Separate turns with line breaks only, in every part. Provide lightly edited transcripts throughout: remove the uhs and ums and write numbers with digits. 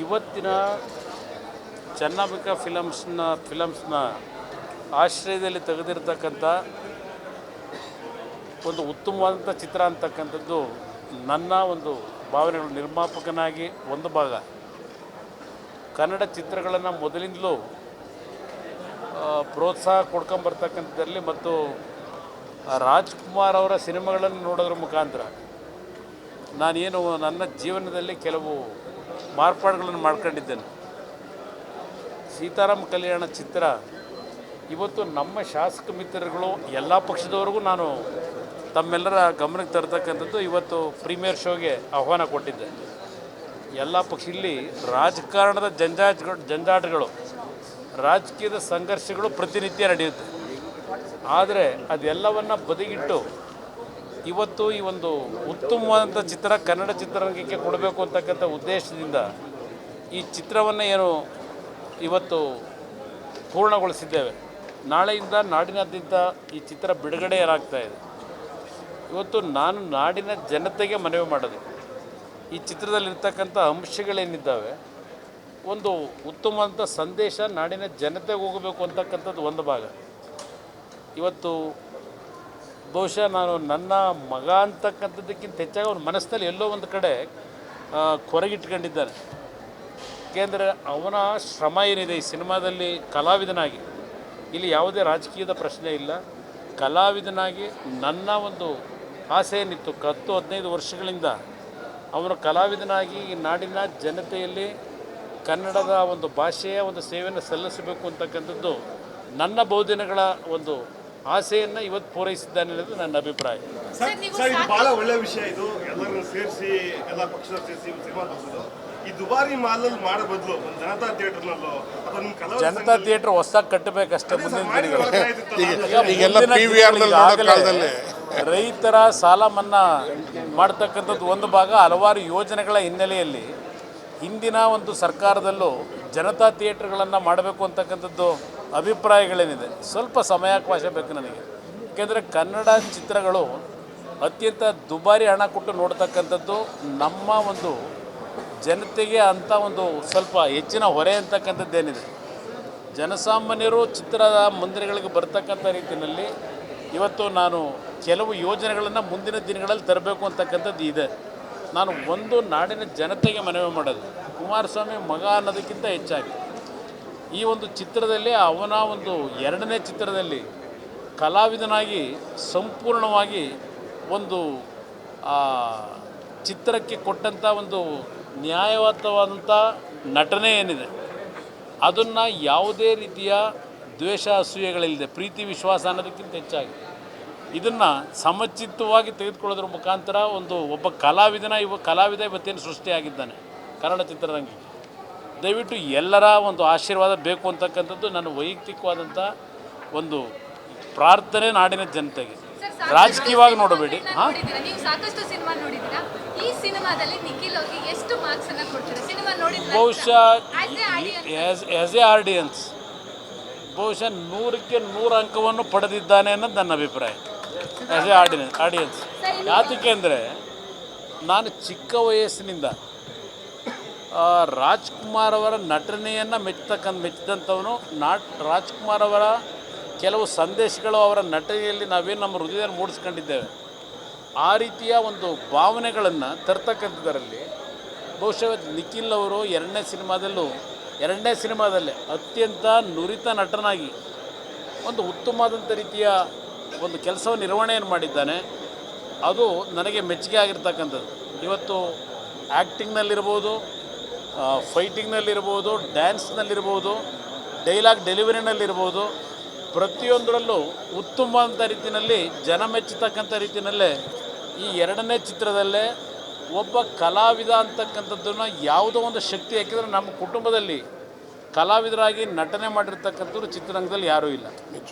ಇವತ್ತಿನ ಚನ್ನಂಬಿಕಾ ಫಿಲಮ್ಸ್ನ ಆಶ್ರಯದಲ್ಲಿ ತೆಗೆದಿರ್ತಕ್ಕಂಥ ಒಂದು ಉತ್ತಮವಾದಂಥ ಚಿತ್ರ ಅಂತಕ್ಕಂಥದ್ದು ನನ್ನ ಒಂದು ಭಾವನೆಗಳು. ನಿರ್ಮಾಪಕನಾಗಿ ಒಂದು ಭಾಗ ಕನ್ನಡ ಚಿತ್ರಗಳನ್ನು ಮೊದಲಿಂದಲೂ ಪ್ರೋತ್ಸಾಹ ಕೊಡ್ಕೊಂಬರ್ತಕ್ಕಂಥದ್ದಲ್ಲಿ ಮತ್ತು ರಾಜ್ಕುಮಾರ್ ಅವರ ಸಿನಿಮಾಗಳನ್ನು ನೋಡೋದ್ರ ಮುಖಾಂತರ ನಾನೇನು ನನ್ನ ಜೀವನದಲ್ಲಿ ಕೆಲವು ಮಾರ್ಪಾಡುಗಳನ್ನು ಮಾಡ್ಕೊಂಡಿದ್ದೇನೆ. ಸೀತಾರಾಮ ಕಲ್ಯಾಣ ಚಿತ್ರ ಇವತ್ತು ನಮ್ಮ ಶಾಸಕ ಮಿತ್ರರುಗಳು ಎಲ್ಲ ಪಕ್ಷದವರೆಗೂ ನಾನು ತಮ್ಮೆಲ್ಲರ ಗಮನಕ್ಕೆ ತರ್ತಕ್ಕಂಥದ್ದು ಇವತ್ತು ಪ್ರೀಮಿಯರ್ ಶೋಗೆ ಆಹ್ವಾನ ಕೊಟ್ಟಿದ್ದೆ. ಎಲ್ಲ ಪಕ್ಷ ಇಲ್ಲಿ ರಾಜಕಾರಣದ ಜಂಜಾಟಗಳು ರಾಜಕೀಯದ ಸಂಘರ್ಷಗಳು ಪ್ರತಿನಿತ್ಯ ನಡೆಯುತ್ತೆ. ಆದರೆ ಅದೆಲ್ಲವನ್ನು ಬದಿಗಿಟ್ಟು ಇವತ್ತು ಈ ಒಂದು ಉತ್ತಮವಾದಂಥ ಚಿತ್ರ ಕನ್ನಡ ಚಿತ್ರರಂಗಕ್ಕೆ ಕೊಡಬೇಕು ಅಂತಕ್ಕಂಥ ಉದ್ದೇಶದಿಂದ ಈ ಚಿತ್ರವನ್ನು ಏನು ಇವತ್ತು ಪೂರ್ಣಗೊಳಿಸಿದ್ದೇವೆ. ನಾಳೆಯಿಂದ ನಾಡಿನಾದ್ಯಂತ ಈ ಚಿತ್ರ ಬಿಡುಗಡೆಯಾಗ್ತಾ ಇದೆ. ಇವತ್ತು ನಾನು ನಾಡಿನ ಜನತೆಗೆ ಮನವಿ ಮಾಡೋದು, ಈ ಚಿತ್ರದಲ್ಲಿರ್ತಕ್ಕಂಥ ಅಂಶಗಳೇನಿದ್ದಾವೆ ಒಂದು ಉತ್ತಮವಾದಂಥ ಸಂದೇಶ ನಾಡಿನ ಜನತೆಗೆ ಹೋಗಬೇಕು ಅಂತಕ್ಕಂಥದ್ದು ಒಂದು ಭಾಗ. ಇವತ್ತು ಬಹುಶಃ ನಾನು ನನ್ನ ಮಗ ಅಂತಕ್ಕಂಥದ್ದಕ್ಕಿಂತ ಹೆಚ್ಚಾಗಿ ಅವನ ಮನಸ್ಸಿನಲ್ಲಿ ಎಲ್ಲೋ ಒಂದು ಕಡೆ ಕೊರಗಿಟ್ಕೊಂಡಿದ್ದಾನೆ. ಏಕೆಂದರೆ ಅವನ ಶ್ರಮ ಏನಿದೆ ಈ ಸಿನಿಮಾದಲ್ಲಿ ಕಲಾವಿದನಾಗಿ, ಇಲ್ಲಿ ಯಾವುದೇ ರಾಜಕೀಯದ ಪ್ರಶ್ನೆ ಇಲ್ಲ, ಕಲಾವಿದನಾಗಿ ನನ್ನ ಒಂದು ಆಸೆ ಏನಿತ್ತು 10-15 ವರ್ಷಗಳಿಂದ ಅವನು ಕಲಾವಿದನಾಗಿ ಈ ನಾಡಿನ ಜನತೆಯಲ್ಲಿ ಕನ್ನಡದ ಒಂದು ಭಾಷೆಯ ಒಂದು ಸೇವೆಯನ್ನು ಸಲ್ಲಿಸಬೇಕು ಅಂತಕ್ಕಂಥದ್ದು ನನ್ನ ಬಹುದಿನಗಳ ಒಂದು ಆಸೆಯನ್ನು ಇವತ್ತು ಪೂರೈಸಿದ್ದಾನೆ ಅನ್ನೋದು ನನ್ನ ಅಭಿಪ್ರಾಯ.
ಸರ್, ಇದು ಬಹಳ ಒಳ್ಳೆ ವಿಷಯ. ಇದು ಎಲ್ಲರನ್ನು ಸೇರಿಸಿ ಎಲ್ಲ ಪಕ್ಷದ ಸೇರಿಸಿ ಸಿನಿಮಾ ತೋರಿಸೋದು. ಈ ದುಬಾರಿ ಮಾಲಲ್ಲಿ ಮಾಡೋ ಬದಲು ಒಂದು ಜನತಾ ಥಿಯೇಟರ್ನಲ್ಲೋ ಅಥವಾ ನಿಮ್ಮ ಕಲಾ
ಜನತಾ ಥಿಯೇಟರ್ ಹೊಸದಾಗಿ ಕಟ್ಟಬೇಕಷ್ಟೇ. ಮುಂದಿನ ರೈತರ ಸಾಲ ಮನ್ನಾ ಮಾಡ್ತಕ್ಕಂಥದ್ದು ಒಂದು ಭಾಗ. ಹಲವಾರು ಯೋಜನೆಗಳ ಹಿನ್ನೆಲೆಯಲ್ಲಿ ಹಿಂದಿನ ಒಂದು ಸರ್ಕಾರದಲ್ಲೂ ಜನತಾ ಥಿಯೇಟರ್ಗಳನ್ನು ಮಾಡಬೇಕು ಅಂತಕ್ಕಂಥದ್ದು ಅಭಿಪ್ರಾಯಗಳೇನಿದೆ. ಸ್ವಲ್ಪ ಸಮಯಾವಕಾಶ ಬೇಕು ನನಗೆ. ಏಕೆಂದರೆ ಕನ್ನಡ ಚಿತ್ರಗಳು ಅತ್ಯಂತ ದುಬಾರಿ ಹಣ ಕೊಟ್ಟು ನೋಡ್ತಕ್ಕಂಥದ್ದು ನಮ್ಮ ಒಂದು ಜನತೆಗೆ ಅಂಥ ಒಂದು ಸ್ವಲ್ಪ ಹೆಚ್ಚಿನ ಹೊರೆ ಅಂತಕ್ಕಂಥದ್ದೇನಿದೆ. ಜನಸಾಮಾನ್ಯರು ಚಿತ್ರದ ಮಂದಿರಗಳಿಗೆ ಬರ್ತಕ್ಕಂಥ ರೀತಿಯಲ್ಲಿ ಇವತ್ತು ನಾನು ಕೆಲವು ಯೋಜನೆಗಳನ್ನು ಮುಂದಿನ ದಿನಗಳಲ್ಲಿ ತರಬೇಕು ಅಂತಕ್ಕಂಥದ್ದು ಇದೆ. ನಾನು ಒಂದು ನಾಡಿನ ಜನತೆಗೆ ಮನವಿ ಮಾಡೋದು, ಕುಮಾರಸ್ವಾಮಿ ಮಗ ಅನ್ನೋದಕ್ಕಿಂತ ಹೆಚ್ಚಾಗಿ ಈ ಒಂದು ಚಿತ್ರದಲ್ಲಿ ಅವನ ಒಂದು ಎರಡನೇ ಚಿತ್ರದಲ್ಲಿ ಕಲಾವಿದನಾಗಿ ಸಂಪೂರ್ಣವಾಗಿ ಒಂದು ಚಿತ್ರಕ್ಕೆ ಕೊಟ್ಟಂಥ ಒಂದು ನ್ಯಾಯಯುತವಾದಂಥ ನಟನೆ ಏನಿದೆ ಅದನ್ನು ಯಾವುದೇ ರೀತಿಯ ದ್ವೇಷ ಅಸೂಯೆಗಳಿಲ್ಲದೆ ಪ್ರೀತಿ ವಿಶ್ವಾಸ ಅನ್ನೋದಕ್ಕಿಂತ ಹೆಚ್ಚಾಗಿ ಇದನ್ನು ಸಮಚಿತ್ತವಾಗಿ ತೆಗೆದುಕೊಳ್ಳೋದ್ರ ಮುಖಾಂತರ ಒಬ್ಬ ಕಲಾವಿದ ಇವತ್ತೇನು ಸೃಷ್ಟಿಯಾಗಿದ್ದಾನೆ ಕನ್ನಡ ಚಿತ್ರರಂಗಕ್ಕೆ. ದಯವಿಟ್ಟು ಎಲ್ಲರ ಒಂದು ಆಶೀರ್ವಾದ ಬೇಕು ಅಂತಕ್ಕಂಥದ್ದು ನನ್ನ ವೈಯಕ್ತಿಕವಾದಂಥ ಒಂದು ಪ್ರಾರ್ಥನೆ ನಾಡಿನ ಜನತೆಗೆ. ರಾಜಕೀಯವಾಗಿ ನೋಡಬೇಡಿ.
ನೀವು ಸಾಕಷ್ಟು ಸಿನಿಮಾ ನೋಡಿದ್ದೀರಾ, ಈ ಸಿನಿಮಾದಲ್ಲಿ ನಿಖಿಲ್ ಅವ್ರಿಗೆ ಎಷ್ಟು ಮಾರ್ಕ್ಸ್ ಅನ್ನು ಕೊಡ್ತೀರಾ? ಸಿನಿಮಾ ನೋಡಿದ
ಬಹುಶಃ ಆ್ಯಸ್ ಎ ಆಡಿಯನ್ಸ್ ಬಹುಶಃ 100ಕ್ಕೆ 100 ಅಂಕವನ್ನು ಪಡೆದಿದ್ದಾನೆ ಅನ್ನೋದು ನನ್ನ ಅಭಿಪ್ರಾಯ. ಆ್ಯಸ್ ಎ ಆಡಿಯನ್ಸ್ ಯಾತಕ್ಕೆ ಅಂದರೆ ನಾನು ಚಿಕ್ಕ ವಯಸ್ಸಿನಿಂದ ರಾಜ್ಕುಮಾರ್ ಅವರ ನಟನೆಯನ್ನು ಮೆಚ್ಚಿದಂಥವನು. ರಾಜ್ಕುಮಾರ್ ಅವರ ಕೆಲವು ಸಂದೇಶಗಳು ಅವರ ನಟನೆಯಲ್ಲಿ ನಾವೇನು ನಮ್ಮ ಹೃದಯದಲ್ಲಿ ಮೂಡಿಸ್ಕೊಂಡಿದ್ದೇವೆ ಆ ರೀತಿಯ ಒಂದು ಭಾವನೆಗಳನ್ನು ತರ್ತಕ್ಕಂಥದ್ದರಲ್ಲಿ ಬಹುಶಃ ನಿಖಿಲ್ ಅವರು ಎರಡನೇ ಸಿನಿಮಾದಲ್ಲೇ ಅತ್ಯಂತ ನುರಿತ ನಟನಾಗಿ ಒಂದು ಉತ್ತಮವಾದಂಥ ರೀತಿಯ ಒಂದು ಕೆಲಸವನ್ನು ನಿರ್ವಹಣೆಯನ್ನು ಮಾಡಿದ್ದಾನೆ. ಅದು ನನಗೆ ಮೆಚ್ಚುಗೆ ಆಗಿರ್ತಕ್ಕಂಥದ್ದು. ಇವತ್ತು ಆ್ಯಕ್ಟಿಂಗ್ನಲ್ಲಿರ್ಬೋದು, ಫೈಟಿಂಗ್ನಲ್ಲಿರ್ಬೋದು, ಡ್ಯಾನ್ಸ್ನಲ್ಲಿರ್ಬೋದು, ಡೈಲಾಗ್ ಡೆಲಿವರಿನಲ್ಲಿರ್ಬೋದು, ಪ್ರತಿಯೊಂದರಲ್ಲೂ ಉತ್ತಮವಾದಂಥ ರೀತಿಯಲ್ಲಿ ಜನ ಮೆಚ್ಚತಕ್ಕಂಥ ರೀತಿಯಲ್ಲೇ ಈ ಎರಡನೇ ಚಿತ್ರದಲ್ಲೇ ಒಬ್ಬ ಕಲಾವಿದ ಅಂತಕ್ಕಂಥದ್ದನ್ನು ಯಾವುದೋ ಒಂದು ಶಕ್ತಿ ಹಾಕಿದರೆ ನಮ್ಮ ಕುಟುಂಬದಲ್ಲಿ ಕಲಾವಿದರಾಗಿ ನಟನೆ ಮಾಡಿರ್ತಕ್ಕಂಥವ್ರು ಚಿತ್ರರಂಗದಲ್ಲಿ ಯಾರೂ ಇಲ್ಲ.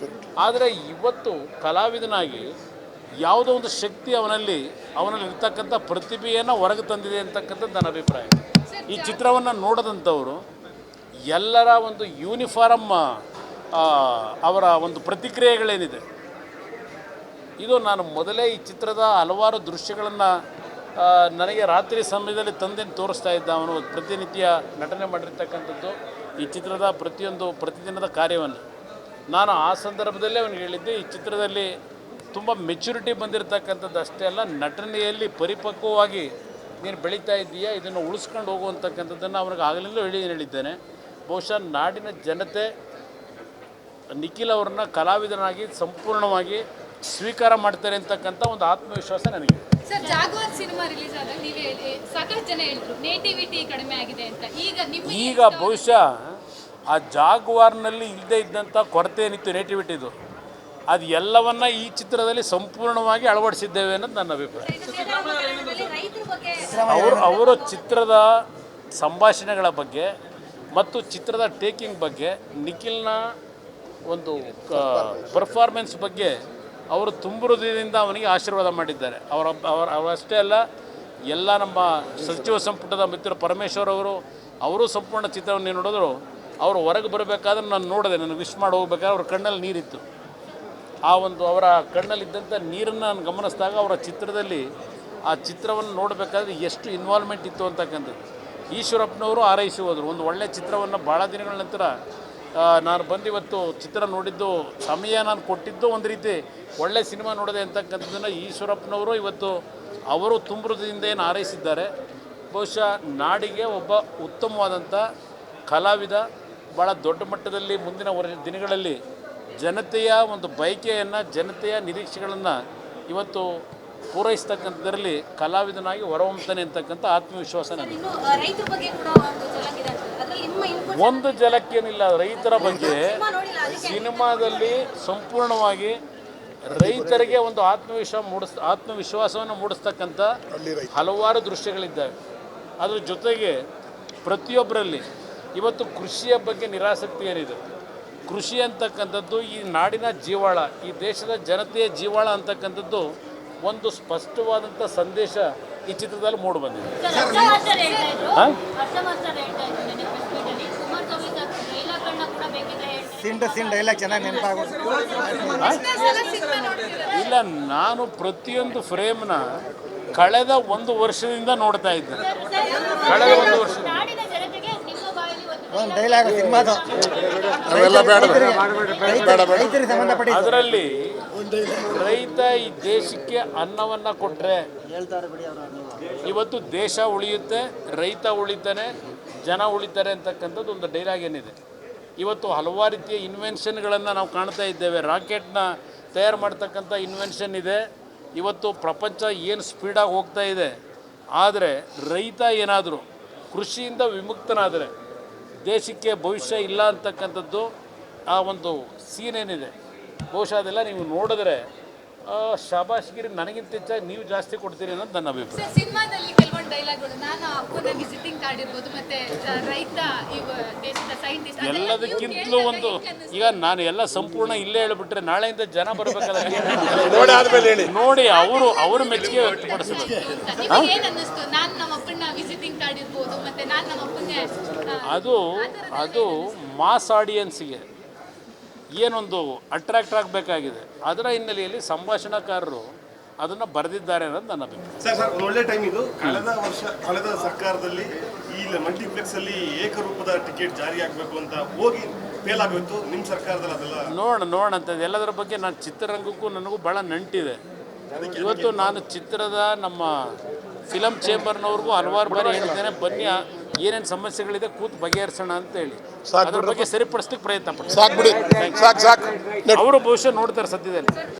ಆದರೆ ಇವತ್ತು ಕಲಾವಿದನಾಗಿ ಯಾವುದೋ ಒಂದು ಶಕ್ತಿ ಅವನಲ್ಲಿ ಇರ್ತಕ್ಕಂಥ ಪ್ರತಿಭೆಯನ್ನು ಹೊರಗೆ ತಂದಿದೆ ಅಂತಕ್ಕಂಥದ್ದು ನನ್ನ ಅಭಿಪ್ರಾಯ. ಈ ಚಿತ್ರವನ್ನು ನೋಡಿದಂಥವರು ಎಲ್ಲರ ಒಂದು ಯೂನಿಫಾರಮ್ ಅವರ ಒಂದು ಪ್ರತಿಕ್ರಿಯೆಗಳೇನಿದೆ ಇದು ನಾನು ಮೊದಲೇ ಈ ಚಿತ್ರದ ಹಲವಾರು ದೃಶ್ಯಗಳನ್ನು ನನಗೆ ರಾತ್ರಿ ಸಮಯದಲ್ಲಿ ತಂದೆನ ತೋರಿಸ್ತಾ ಇದ್ದ. ಅವನು ಪ್ರತಿನಿತ್ಯ ನಟನೆ ಮಾಡಿರ್ತಕ್ಕಂಥದ್ದು ಈ ಚಿತ್ರದ ಪ್ರತಿದಿನದ ಕಾರ್ಯವನ್ನು. ನಾನು ಆ ಸಂದರ್ಭದಲ್ಲೇ ಅವನಿಗೆ ಹೇಳಿದ್ದೆ, ಈ ಚಿತ್ರದಲ್ಲಿ ತುಂಬ ಮೆಚುರಿಟಿ ಬಂದಿರತಕ್ಕಂಥದ್ದು ಅಷ್ಟೇ ಅಲ್ಲ, ನಟನೆಯಲ್ಲಿ ಪರಿಪಕ್ವವಾಗಿ ನೀನು ಬೆಳೀತಾ ಇದ್ದೀಯಾ, ಇದನ್ನು ಉಳಿಸ್ಕೊಂಡು ಹೋಗುವಂತಕ್ಕಂಥದ್ದನ್ನು ಅವನಿಗೆ ಆಗಲಿಂದಲೂ ಹೇಳಿದ್ದೇನೆ. ಬಹುಶಃ ನಾಡಿನ ಜನತೆ ನಿಖಿಲ್ ಅವ್ರನ್ನ ಕಲಾವಿದನಾಗಿ ಸಂಪೂರ್ಣವಾಗಿ ಸ್ವೀಕಾರ ಮಾಡ್ತಾರೆ ಅಂತಕ್ಕಂಥ ಒಂದು ಆತ್ಮವಿಶ್ವಾಸ ನನಗೆ.
ಸರ್, ಜಾಗ್ವಾರ್ ಸಿನಿಮಾ ರಿಲೀಸ್ ಆದಾಗ ನೀವೇ ಸಾಕಷ್ಟು ಜನ ಹೇಳಿದ್ರು ನೇಟಿವಿಟಿ ಕಡಿಮೆ ಆಗಿದೆ ಅಂತ. ಈಗ
ಬಹುಶಃ ಆ ಜಾಗ್ವಾರ್ನಲ್ಲಿ ಇಲ್ಲದೆ ಇದ್ದಂಥ ಕೊರತೆ ಏನಿತ್ತು ನೇಟಿವಿಟಿದು, ಅದು ಎಲ್ಲವನ್ನ ಈ ಚಿತ್ರದಲ್ಲಿ ಸಂಪೂರ್ಣವಾಗಿ ಅಳವಡಿಸಿದ್ದೇವೆ ಅನ್ನೋದು ನನ್ನ ಅಭಿಪ್ರಾಯ. ಅವರ ಚಿತ್ರದ ಸಂಭಾಷಣೆಗಳ ಬಗ್ಗೆ ಮತ್ತು ಚಿತ್ರದ ಟೇಕಿಂಗ್ ಬಗ್ಗೆ, ನಿಖಿಲ್ನ ಒಂದು ಪರ್ಫಾರ್ಮೆನ್ಸ್ ಬಗ್ಗೆ ಅವರು ತುಂಬ ಹೃದಯದಿಂದ ಅವನಿಗೆ ಆಶೀರ್ವಾದ ಮಾಡಿದ್ದಾರೆ. ಅವರಷ್ಟೇ ಅಲ್ಲ, ಎಲ್ಲ ನಮ್ಮ ಸಚಿವ ಸಂಪುಟದ ಮಿತ್ರ ಪರಮೇಶ್ವರ್ ಅವರು ಸಂಪೂರ್ಣ ಚಿತ್ರವನ್ನು ನೋಡಿದ್ರು. ಅವರು ಹೊರಗೆ ಬರಬೇಕಾದ್ರೆ ನಾನು ನೋಡಿದೆ, ನನಗೆ ವಿಶ್ ಮಾಡಿ ಹೋಗ್ಬೇಕಾದ್ರೆ ಅವ್ರ ಕಣ್ಣಲ್ಲಿ ನೀರಿತ್ತು. ಅವರ ಕಣ್ಣಲ್ಲಿದ್ದಂಥ ನೀರನ್ನು ನಾನು ಗಮನಿಸಿದಾಗ ಅವರ ಚಿತ್ರದಲ್ಲಿ ಆ ಚಿತ್ರವನ್ನು ನೋಡಬೇಕಾದ್ರೆ ಎಷ್ಟು ಇನ್ವಾಲ್ವ್ಮೆಂಟ್ ಇತ್ತು ಅಂತಕ್ಕಂಥದ್ದು. ಈಶ್ವರಪ್ಪನವರು ಆರೈಸಿ ಹೋದರು. ಒಂದು ಒಳ್ಳೆಯ ಚಿತ್ರವನ್ನು ಭಾಳ ದಿನಗಳ ನಂತರ ನಾನು ಬಂದಿವತ್ತು ಚಿತ್ರ ನೋಡಿದ್ದು, ಸಮಯ ನಾನು ಕೊಟ್ಟಿದ್ದು ಒಂದು ರೀತಿ ಒಳ್ಳೆಯ ಸಿನಿಮಾ ನೋಡಿದೆ ಅಂತಕ್ಕಂಥದ್ದನ್ನು ಈಶ್ವರಪ್ಪನವರು ಇವತ್ತು ಅವರು ತುಂಬುವುದರಿಂದ ಏನು ಆರೈಸಿದ್ದಾರೆ. ಬಹುಶಃ ನಾಡಿಗೆ ಒಬ್ಬ ಉತ್ತಮವಾದಂಥ ಕಲಾವಿದ, ಭಾಳ ದೊಡ್ಡ ಮಟ್ಟದಲ್ಲಿ ಮುಂದಿನ ದಿನಗಳಲ್ಲಿ ಜನತೆಯ ಒಂದು ಬಯಕೆಯನ್ನು, ಜನತೆಯ ನಿರೀಕ್ಷೆಗಳನ್ನು ಇವತ್ತು ಪೂರೈಸ್ತಕ್ಕಂಥದ್ರಲ್ಲಿ ಕಲಾವಿದನಾಗಿ ಹೊರಹೊಮ್ಮತಾನೆ ಅಂತಕ್ಕಂಥ ಆತ್ಮವಿಶ್ವಾಸ ನನಗೆ. ಒಂದು ಜಲಕ್ಕೇನಿಲ್ಲ, ರೈತರ ಬಗ್ಗೆ ಸಿನಿಮಾದಲ್ಲಿ ಸಂಪೂರ್ಣವಾಗಿ ರೈತರಿಗೆ ಒಂದು ಆತ್ಮವಿಶ್ವಾಸವನ್ನು ಮೂಡಿಸ್ತಕ್ಕಂಥ ಹಲವಾರು ದೃಶ್ಯಗಳಿದ್ದಾವೆ. ಅದ್ರ ಜೊತೆಗೆ ಪ್ರತಿಯೊಬ್ಬರಲ್ಲಿ ಇವತ್ತು ಕೃಷಿಯ ಬಗ್ಗೆ ನಿರಾಸಕ್ತಿ ಏನಿದೆ, ಕೃಷಿ ಅಂತಕ್ಕಂಥದ್ದು ಈ ನಾಡಿನ ಜೀವಾಳ, ಈ ದೇಶದ ಜನತೆಯ ಜೀವಾಳ ಅಂತಕ್ಕಂಥದ್ದು ಒಂದು ಸ್ಪಷ್ಟವಾದಂಥ ಸಂದೇಶ ಈ ಚಿತ್ರದಲ್ಲಿ ಮೂಡಿ ಬಂದಿದೆ. ಇಲ್ಲ, ನಾನು ಪ್ರತಿಯೊಂದು ಫ್ರೇಮ್ನ ಕಳೆದ ಒಂದು ವರ್ಷದಿಂದ ನೋಡ್ತಾ ಇದ್ದೇನೆ. ಕಳೆದ ಒಂದು ವರ್ಷ ಅದರಲ್ಲಿ ರೈತ ಈ ದೇಶಕ್ಕೆ ಅನ್ನವನ್ನು ಕೊಟ್ಟರೆ ಇವತ್ತು ದೇಶ ಉಳಿಯುತ್ತೆ, ರೈತ ಉಳಿತಾನೆ, ಜನ ಉಳಿತಾರೆ ಅಂತಕ್ಕಂಥದ್ದು ಒಂದು ಡೈಲಾಗ್ ಏನಿದೆ. ಇವತ್ತು ಹಲವಾರು ರೀತಿಯ ಇನ್ವೆನ್ಷನ್ಗಳನ್ನು ನಾವು ಕಾಣ್ತಾ ಇದ್ದೇವೆ. ರಾಕೆಟ್ನ ತಯಾರು ಮಾಡ್ತಕ್ಕಂಥ ಇನ್ವೆನ್ಷನ್ ಇದೆ. ಇವತ್ತು ಪ್ರಪಂಚ ಏನು ಸ್ಪೀಡಾಗಿ ಹೋಗ್ತಾ ಇದೆ. ಆದರೆ ರೈತ ಏನಾದರೂ ಕೃಷಿಯಿಂದ ವಿಮುಕ್ತನಾದರೆ ದೇಶಕ್ಕೆ ಭವಿಷ್ಯ ಇಲ್ಲ ಅಂತಕ್ಕಂಥದ್ದು ಆ ಒಂದು ಸೀನ್ ಏನಿದೆ. ಬಹುಶಃ ಅದೆಲ್ಲ ನೀವು ನೋಡಿದ್ರೆ ಶಾಬಾಷ್ಗಿರಿ ನನಗಿಂತ ಹೆಚ್ಚಾಗಿ ನೀವು ಜಾಸ್ತಿ ಕೊಡ್ತೀರಿ ಅನ್ನೋದು ನನ್ನ ಅಭಿಪ್ರಾಯ.
ಸಿನಿಮಾದಲ್ಲಿ ಕೆಲವೊಂದು ಡೈಲಾಗ್ಗಳು, ನಾನು ಅಪ್ಪನ ವಿಸಿಟಿಂಗ್ ಕಾರ್ಡ್ ಇರ್ಬೋದು, ಮತ್ತೆ ರೈತ ದೇಶದ ಸೈಂಟಿಸ್ಟ್,
ಎಲ್ಲದಕ್ಕಿಂತಲೂ ಒಂದು ಈಗ ನಾನು ಎಲ್ಲ ಸಂಪೂರ್ಣ ಇಲ್ಲೇ ಹೇಳಿಬಿಟ್ರೆ ನಾಳೆಯಿಂದ ಜನ ಬರಬೇಕಲ್ಲ, ನೋಡಿ ಅವರು ಮೆಚ್ಚುಗೆ ವ್ಯಕ್ತಪಡಿಸಬೇಕು.
ಏನ್ ಅನ್ನಿಸ್ತು? ನಾನು ನಮ್ಮ ಅಪ್ಪನ ವಿಸಿಟಿಂಗ್ ಕಾರ್ಡ್ ಇರ್ಬೋದು, ಮತ್ತೆ ನಾನು ನಮ್ಮ ಅಪ್ಪನೇ
ಅದು ಮಾಸ್ ಆಡಿಯನ್ಸಿಗೆ ಏನೊಂದು ಅಟ್ರಾಕ್ಟ್ ಆಗಬೇಕಾಗಿದೆ. ಅದರ ಹಿನ್ನೆಲೆಯಲ್ಲಿ ಸಂಭಾಷಣಾಕಾರರು ಅದನ್ನು ಬರೆದಿದ್ದಾರೆ ಅನ್ನೋದು ನನ್ನ ಅಭಿಪ್ರಾಯ.
ಸರ್, ಒಂದು ಒಳ್ಳೆ ಟೈಮ್ ಇದು. ಕಳೆದ ಸರ್ಕಾರದಲ್ಲಿ ಈ ಮಲ್ಟಿಪ್ಲೆಕ್ಸ್ ಅಲ್ಲಿ ಏಕರೂಪದ ಟಿಕೆಟ್ ಜಾರಿ ಆಗಬೇಕು ಅಂತ ಹೋಗಿ ಫೇಲ್ ಆಗೋಯ್ತು. ನಿಮ್ಮ ಸರ್ಕಾರದಲ್ಲಿ ಅದೆಲ್ಲ
ನೋಡೋಣ ಅಂತ ಎಲ್ಲದರ ಬಗ್ಗೆ ನಾನು ಚಿತ್ರರಂಗಕ್ಕೂ ನನಗೂ ಭಾಳ ನಂಟಿದೆ. ಇವತ್ತು ನಾನು ಚಿತ್ರದ ನಮ್ಮ ಫಿಲಮ್ ಚೇಂಬರ್ನವ್ರಿಗೂ ಹಲವಾರು ಬಾರಿ ಹೇಳಿದ್ದೇನೆ, ಬನ್ನಿ ಏನೇನು ಸಮಸ್ಯೆಗಳಿದೆ ಕೂತು ಬಗೆಹರಿಸೋಣ ಅಂತ ಹೇಳಿ ಅದ್ರ ಬಗ್ಗೆ ಸರಿಪಡಿಸ್ಲಿಕ್ಕೆ ಪ್ರಯತ್ನ ಪಡ್ತೀನಿ. ಅವರು ಬಹುಶಃ ನೋಡ್ತಾರೆ ಸದ್ಯದಲ್ಲಿ.